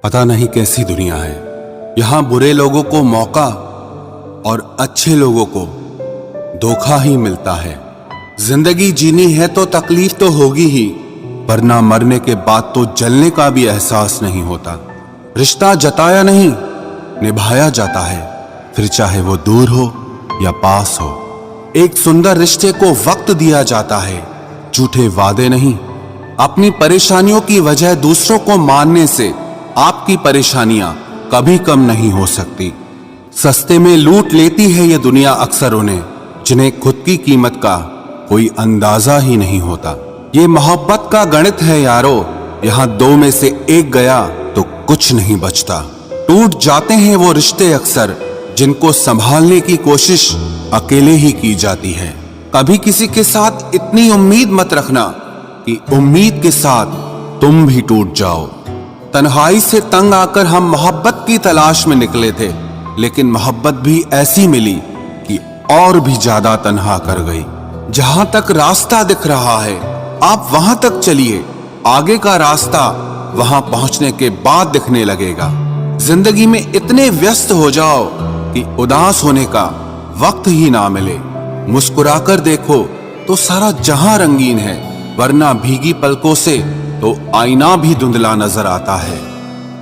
पता नहीं कैसी दुनिया है। यहाँ बुरे लोगों को मौका और अच्छे लोगों को धोखा ही मिलता है। जिंदगी जीनी है तो तकलीफ तो होगी ही, वरना मरने के बाद तो जलने का भी एहसास नहीं होता। रिश्ता जताया नहीं, निभाया जाता है, फिर चाहे वो दूर हो या पास हो। एक सुंदर रिश्ते को वक्त दिया जाता है, झूठे वादे नहीं। अपनी परेशानियों की वजह दूसरों को मानने से आपकी परेशानियां कभी कम नहीं हो सकती। सस्ते में लूट लेती है ये दुनिया अक्सर उन्हें, जिन्हें खुद की कीमत का कोई अंदाजा ही नहीं होता। ये मोहब्बत का गणित है यारो, यहाँ दो में से एक गया तो कुछ नहीं बचता। टूट जाते हैं वो रिश्ते अक्सर, जिनको संभालने की कोशिश अकेले ही की जाती है। कभी किसी के साथ इतनी उम्मीद मत रखना कि उम्मीद के साथ तुम भी टूट जाओ। तन्हाई से तंग आकर हम मोहब्बत की तलाश में निकले थे, लेकिन मोहब्बत भी ऐसी मिली कि और भी ज्यादा तन्हा कर गई। जहां तक रास्ता दिख रहा है आप वहां तक चलिए, आगे का रास्ता वहां पहुंचने के बाद दिखने लगेगा। जिंदगी में इतने व्यस्त हो जाओ कि उदास होने का वक्त ही ना मिले। मुस्कुराकर देखो तो सारा जहां रंगीन है, वरना भीगी पलकों से तो आईना भी धुंधला नजर आता है।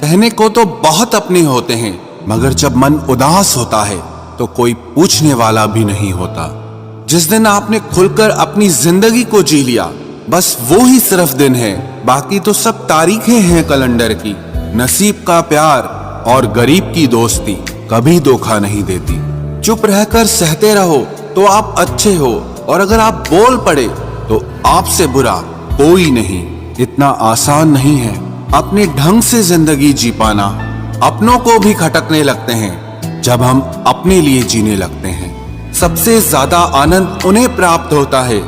कहने को तो बहुत अपने होते हैं, मगर जब मन उदास होता है तो कोई पूछने वाला भी नहीं होता। जिस दिन आपने खुलकर अपनी जिंदगी को जी लिया, बस वो ही सिर्फ दिन है, बाकी तो सब तारीखें हैं कैलेंडर की। नसीब का प्यार और गरीब की दोस्ती कभी धोखा नहीं देती। चुप रहकर सहते रहो तो आप अच्छे हो, और अगर आप बोल पड़े तो आपसे बुरा कोई नहीं। इतना आसान नहीं है अपने ढंग से जिंदगी जी पाना। अपनों को भी खटकने लगते हैं जब हम अपने लिए जीने लगते हैं। सबसे ज्यादा आनंद उन्हें प्राप्त होता है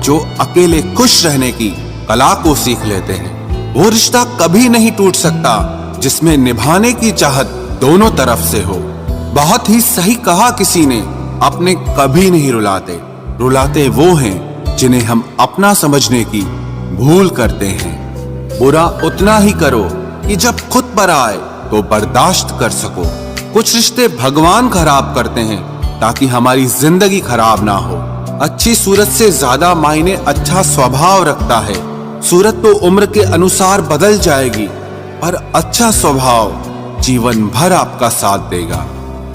जो अकेले खुश रहने की कला को सीख लेते हैं। वो रिश्ता कभी नहीं टूट सकता जिसमें निभाने की चाहत दोनों तरफ से हो। बहुत ही सही कहा किसी ने, अपने कभी नहीं रुलाते, रुलाते वो हैं जिन्हें हम अपना समझने की भूल करते हैं। बुरा उतना ही करो कि जब खुद पर आए तो बर्दाश्त कर सको। कुछ रिश्ते भगवान खराब करते हैं ताकि हमारी जिंदगी खराब ना हो। अच्छी सूरत से ज्यादा मायने अच्छा स्वभाव रखता है। सूरत तो उम्र के अनुसार बदल जाएगी, पर अच्छा स्वभाव जीवन भर आपका साथ देगा।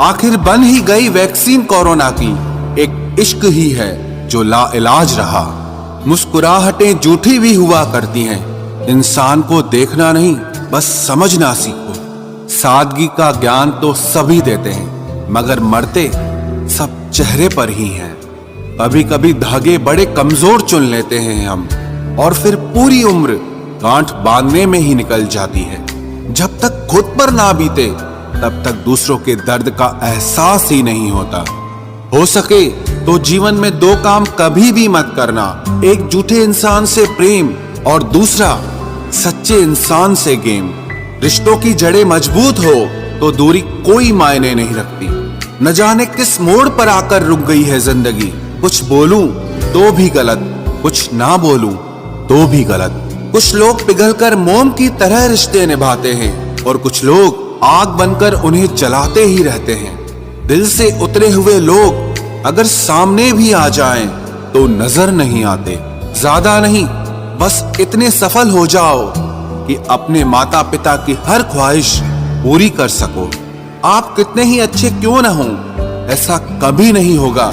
आखिर बन ही गई वैक्सीन कोरोना की, एक इश्क ही है जो लाइलाज रहा। मुस्कुराहटें झूठी भी हुआ करती हैं, इंसान को देखना नहीं बस समझना सीखो। सादगी का ज्ञान तो सभी देते हैं, मगर मरते सब चेहरे पर ही हैं। कभी कभी धागे बड़े कमजोर चुन लेते हैं हम, और फिर पूरी उम्र गांठ बांधने में ही निकल जाती है। जब तक खुद पर ना बीते तब तक दूसरों के दर्द का एहसास ही नहीं होता। हो सके तो जीवन में दो काम कभी भी मत करना, एक झूठे इंसान से प्रेम और दूसरा सच्चे इंसान से गेम। रिश्तों की जड़ें मजबूत हो तो दूरी कोई मायने नहीं रखती। न जाने किस मोड़ पर आकर रुक गई है जिंदगी। कुछ बोलूं तो भी गलत, कुछ ना बोलूं तो भी गलत। कुछ लोग पिघलकर मोम की तरह रिश्ते निभाते हैं, और कुछ लोग आग बनकर उन्हें जलाते ही रहते हैं। दिल से उतरे हुए लोग अगर सामने भी आ जाएं तो नजर नहीं आते। ज्यादा नहीं, बस इतने सफल हो जाओ कि अपने माता पिता की हर ख्वाहिश पूरी कर सको। आप कितने ही अच्छे क्यों न हों, ऐसा कभी नहीं होगा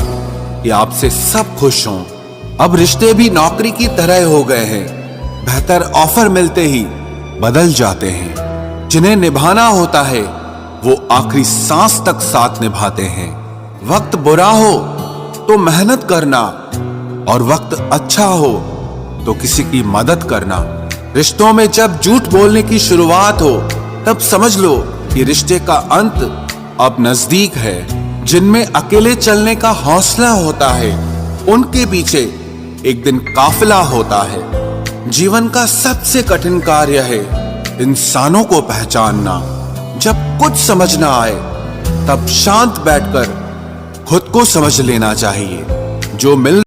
कि आपसे सब खुश हों। अब रिश्ते भी नौकरी की तरह हो गए हैं, बेहतर ऑफर मिलते ही बदल जाते हैं। जिन्हें निभाना होता है वो आखिरी सांस तक साथ निभाते हैं। वक्त बुरा हो तो मेहनत करना, और वक्त अच्छा हो तो किसी की मदद करना। रिश्तों में जब झूठ बोलने की शुरुआत हो तब समझ लो कि रिश्ते का अंत अब नजदीक है। जिनमें अकेले चलने का हौसला होता है उनके पीछे एक दिन काफिला होता है। जीवन का सबसे कठिन कार्य है इंसानों को पहचानना। जब कुछ समझ ना आए तब शांत बैठकर खुद को समझ लेना चाहिए। जो मिल